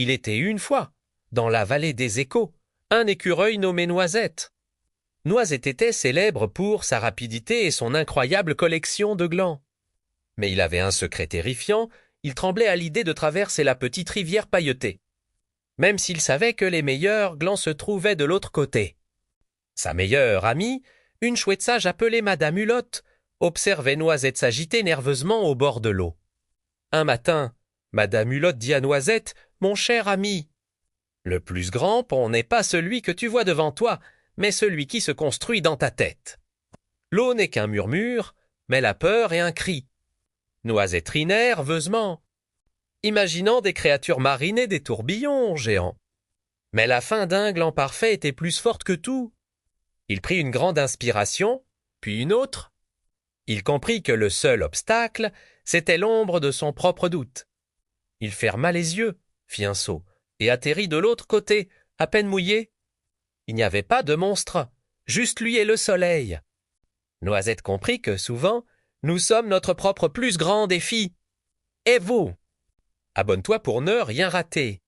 Il était une fois, dans la vallée des Échos, un écureuil nommé Noisette. Noisette était célèbre pour sa rapidité et son incroyable collection de glands. Mais il avait un secret terrifiant, il tremblait à l'idée de traverser la petite rivière pailletée, même s'il savait que les meilleurs glands se trouvaient de l'autre côté. Sa meilleure amie, une chouette sage appelée Madame Hulotte, observait Noisette s'agiter nerveusement au bord de l'eau. Un matin, Madame Hulotte dit à Noisette, « Mon cher ami, le plus grand pont n'est pas celui que tu vois devant toi, mais celui qui se construit dans ta tête. L'eau n'est qu'un murmure, mais la peur est un cri. » Noisette rit nerveusement, imaginant des créatures marines et des tourbillons géants. Mais la fin d'un gland parfait était plus forte que tout. Il prit une grande inspiration, puis une autre. Il comprit que le seul obstacle, c'était l'ombre de son propre doute. Il ferma les yeux, fit un saut, et atterrit de l'autre côté, à peine mouillé. Il n'y avait pas de monstre, juste lui et le soleil. Noisette comprit que souvent, nous sommes notre propre plus grand défi. Et vous? Abonne-toi pour ne rien rater.